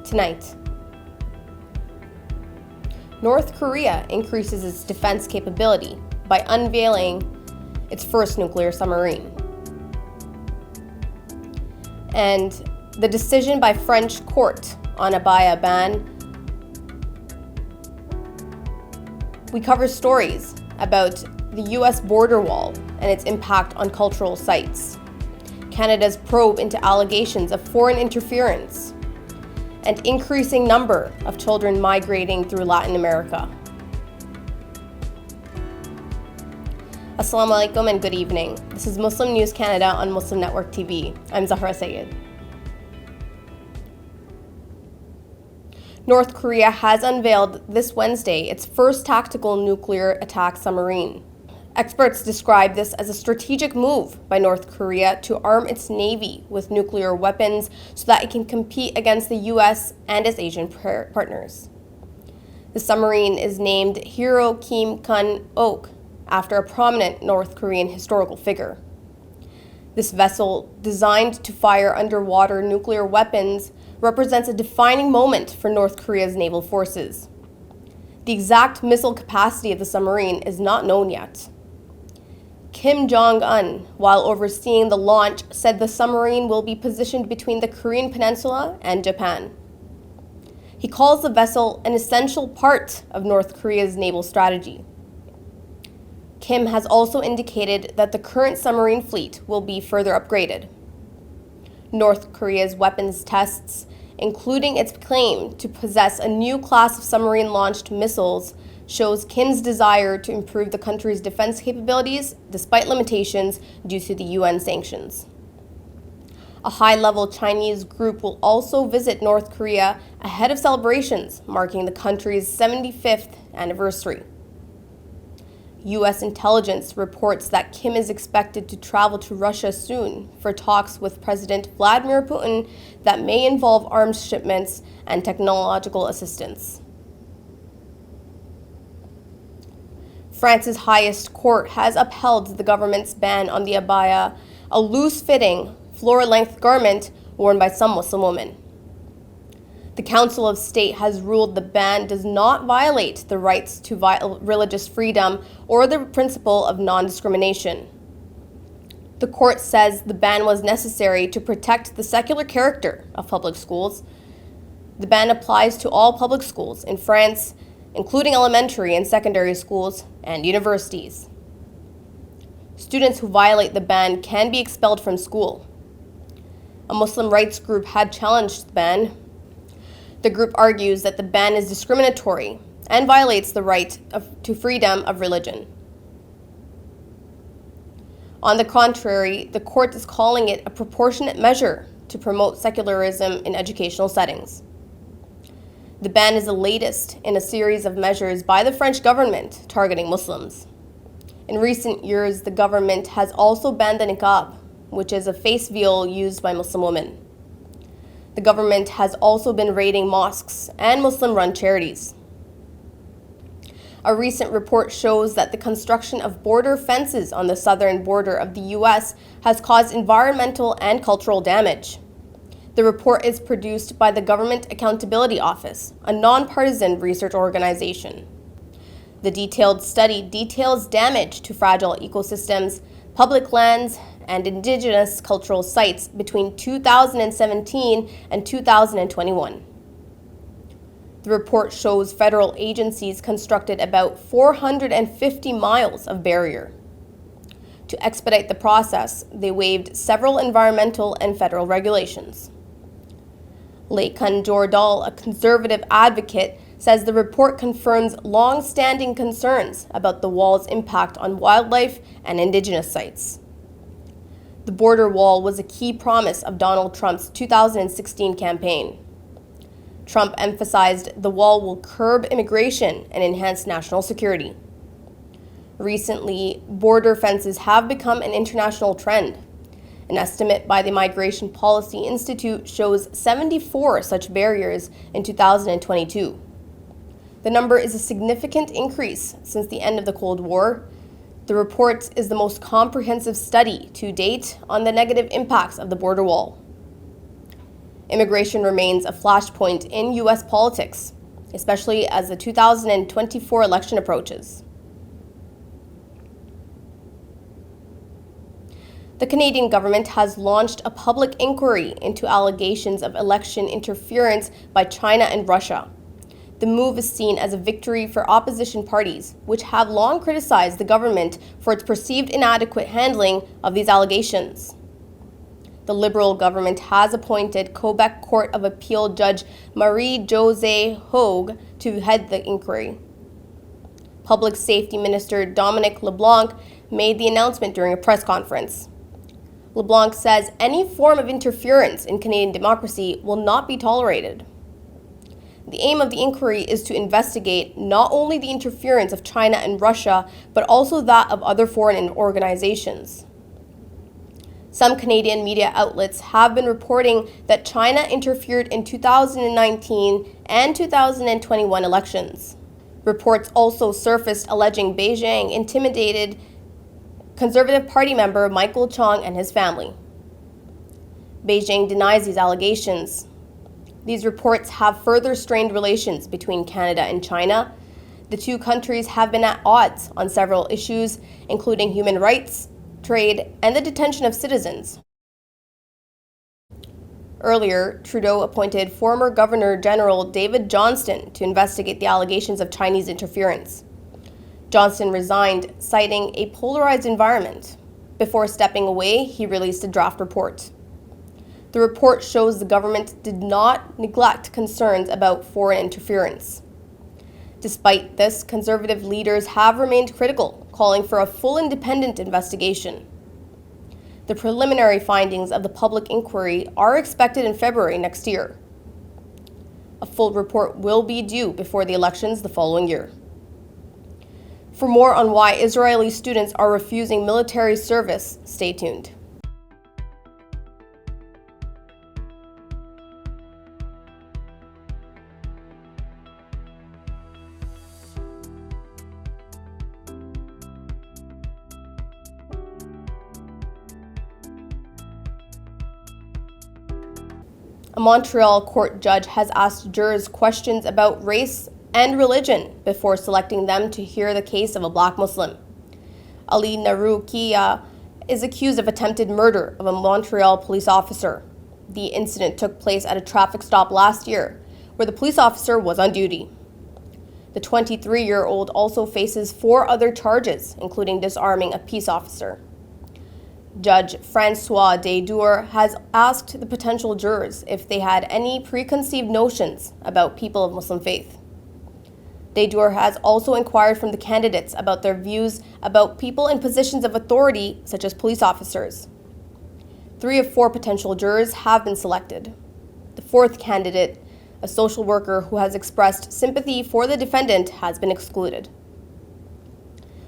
tonight. North Korea increases its defense capability by unveiling its first nuclear submarine. And the decision by French court on Abaya ban. We cover stories about the U.S. border wall and its impact on cultural sites, Canada's probe into allegations of foreign interference, and increasing number of children migrating through Latin America. Assalamu alaikum and good evening. This is Muslim News Canada on Muslim Network TV. I'm Zahra Syed. North Korea has unveiled this Wednesday its first tactical nuclear attack submarine. Experts describe this as a strategic move by North Korea to arm its navy with nuclear weapons so that it can compete against the U.S. and its Asian partners. The submarine is named Hero Kim Kun-ok after a prominent North Korean historical figure. This vessel, designed to fire underwater nuclear weapons, represents a defining moment for North Korea's naval forces. The exact missile capacity of the submarine is not known yet. Kim Jong-un, while overseeing the launch, said the submarine will be positioned between the Korean Peninsula and Japan. He calls the vessel an essential part of North Korea's naval strategy. Kim has also indicated that the current submarine fleet will be further upgraded. North Korea's weapons tests, including its claim to possess a new class of submarine-launched missiles, shows Kim's desire to improve the country's defense capabilities despite limitations due to the UN sanctions. A high-level Chinese group will also visit North Korea ahead of celebrations marking the country's 75th anniversary. U.S. intelligence reports that Kim is expected to travel to Russia soon for talks with President Vladimir Putin that may involve arms shipments and technological assistance. France's highest court has upheld the government's ban on the Abaya, a loose-fitting, floor-length garment worn by some Muslim women. The Council of State has ruled the ban does not violate the rights to religious freedom or the principle of non-discrimination. The court says the ban was necessary to protect the secular character of public schools. The ban applies to all public schools in France, including elementary and secondary schools and universities. Students who violate the ban can be expelled from school. A Muslim rights group had challenged the ban. The group argues that the ban is discriminatory and violates the right to freedom of religion. On the contrary, the court is calling it a proportionate measure to promote secularism in educational settings. The ban is the latest in a series of measures by the French government targeting Muslims. In recent years, the government has also banned the niqab, which is a face veil used by Muslim women. The government has also been raiding mosques and Muslim-run charities. A recent report shows that the construction of border fences on the southern border of the U.S. has caused environmental and cultural damage. The report is produced by the Government Accountability Office, a nonpartisan research organization. The detailed study details damage to fragile ecosystems, public lands, and indigenous cultural sites between 2017 and 2021. The report shows federal agencies constructed about 450 miles of barrier. To expedite the process, they waived several environmental and federal regulations. Laikan Jordal, a conservative advocate, says the report confirms long-standing concerns about the wall's impact on wildlife and indigenous sites. The border wall was a key promise of Donald Trump's 2016 campaign. Trump emphasized the wall will curb immigration and enhance national security. Recently, border fences have become an international trend. An estimate by the Migration Policy Institute shows 74 such barriers in 2022. The number is a significant increase since the end of the Cold War. The report is the most comprehensive study to date on the negative impacts of the border wall. Immigration remains a flashpoint in U.S. politics, especially as the 2024 election approaches. The Canadian government has launched a public inquiry into allegations of election interference by China and Russia. The move is seen as a victory for opposition parties, which have long criticized the government for its perceived inadequate handling of these allegations. The Liberal government has appointed Quebec Court of Appeal Judge Marie-Josée Hogue to head the inquiry. Public Safety Minister Dominic LeBlanc made the announcement during a press conference. LeBlanc says any form of interference in Canadian democracy will not be tolerated. The aim of the inquiry is to investigate not only the interference of China and Russia, but also that of other foreign organizations. Some Canadian media outlets have been reporting that China interfered in 2019 and 2021 elections. Reports also surfaced alleging Beijing intimidated Conservative Party member Michael Chong and his family. Beijing denies these allegations. These reports have further strained relations between Canada and China. The two countries have been at odds on several issues, including human rights, trade, and the detention of citizens. Earlier, Trudeau appointed former Governor General David Johnston to investigate the allegations of Chinese interference. Johnston resigned, citing a polarized environment. Before stepping away, he released a draft report. The report shows the government did not neglect concerns about foreign interference. Despite this, Conservative leaders have remained critical, calling for a full independent investigation. The preliminary findings of the public inquiry are expected in February next year. A full report will be due before the elections the following year. For more on why Israeli students are refusing military service, stay tuned. A Montreal court judge has asked jurors questions about race and religion before selecting them to hear the case of a black Muslim. Ali Naroukia is accused of attempted murder of a Montreal police officer. The incident took place at a traffic stop last year, where the police officer was on duty. The 23-year-old also faces 4 other charges, including disarming a peace officer. Judge Francois Desdour has asked the potential jurors if they had any preconceived notions about people of Muslim faith. Desdour has also inquired from the candidates about their views about people in positions of authority, such as police officers. 3 of 4 potential jurors have been selected. The 4th candidate, a social worker who has expressed sympathy for the defendant, has been excluded.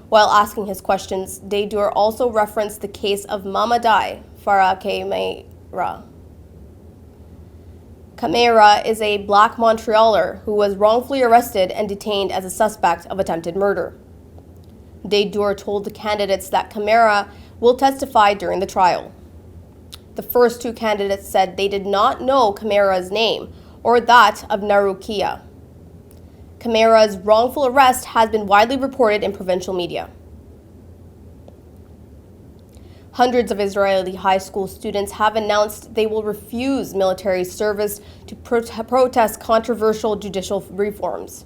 While asking his questions, Desdour also referenced the case of Mamadai Farah Kamara. Kamara is a black Montrealer who was wrongfully arrested and detained as a suspect of attempted murder. Desdour told the candidates that Kamara will testify during the trial. The first 2 candidates said they did not know Kamara's name or that of Naroukia. Kamara's wrongful arrest has been widely reported in provincial media. Hundreds of Israeli high school students have announced they will refuse military service to protest controversial judicial reforms.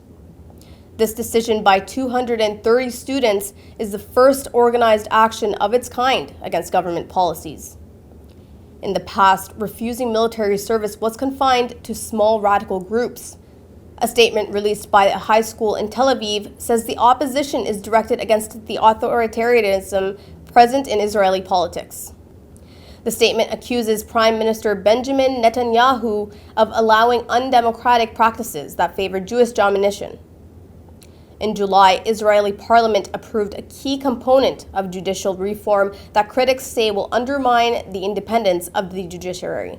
This decision by 230 students is the first organized action of its kind against government policies. In the past, refusing military service was confined to small radical groups. A statement released by a high school in Tel Aviv says the opposition is directed against the authoritarianism present in Israeli politics. The statement accuses Prime Minister Benjamin Netanyahu of allowing undemocratic practices that favor Jewish domination. In July, Israeli parliament approved a key component of judicial reform that critics say will undermine the independence of the judiciary.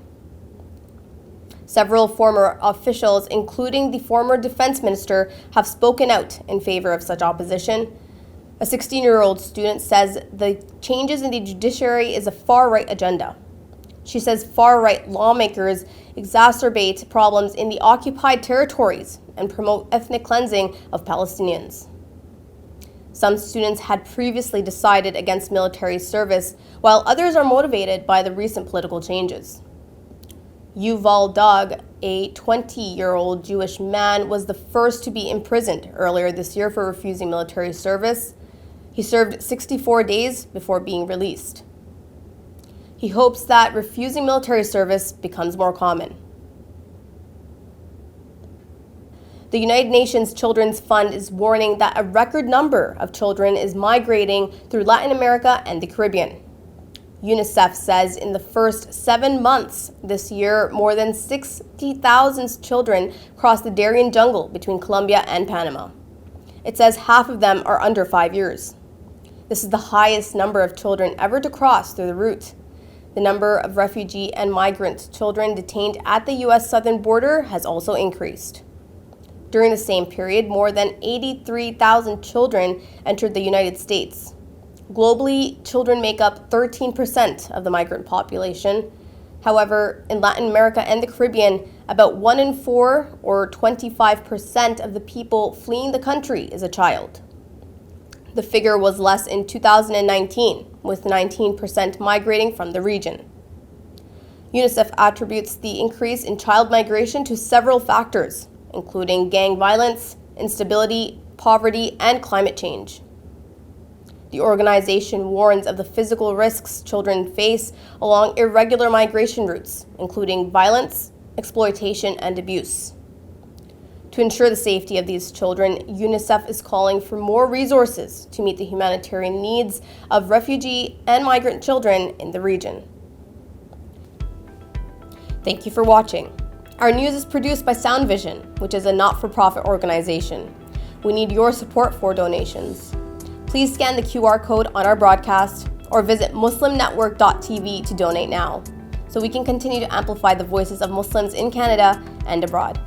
Several former officials, including the former defense minister, have spoken out in favor of such opposition. A 16-year-old student says the changes in the judiciary is a far-right agenda. She says far-right lawmakers exacerbate problems in the occupied territories and promote ethnic cleansing of Palestinians. Some students had previously decided against military service, while others are motivated by the recent political changes. Yuval Dog, a 20-year-old Jewish man, was the first to be imprisoned earlier this year for refusing military service. He served 64 days before being released. He hopes that refusing military service becomes more common. The United Nations Children's Fund is warning that a record number of children is migrating through Latin America and the Caribbean. UNICEF says in the first 7 months this year, more than 60,000 children crossed the Darien jungle between Colombia and Panama. It says half of them are under 5 years. This is the highest number of children ever to cross through the route. The number of refugee and migrant children detained at the U.S. southern border has also increased. During the same period, more than 83,000 children entered the United States. Globally, children make up 13% of the migrant population. However, in Latin America and the Caribbean, about 1 in 4, or 25% of the people fleeing the country is a child. The figure was less in 2019, with 19% migrating from the region. UNICEF attributes the increase in child migration to several factors, including gang violence, instability, poverty, and climate change. The organization warns of the physical risks children face along irregular migration routes, including violence, exploitation, and abuse. To ensure the safety of these children, UNICEF is calling for more resources to meet the humanitarian needs of refugee and migrant children in the region. Thank you for watching. Our news is produced by Sound Vision, which is a not-for-profit organization. We need your support for donations. Please scan the QR code on our broadcast or visit muslimnetwork.tv to donate now, so we can continue to amplify the voices of Muslims in Canada and abroad.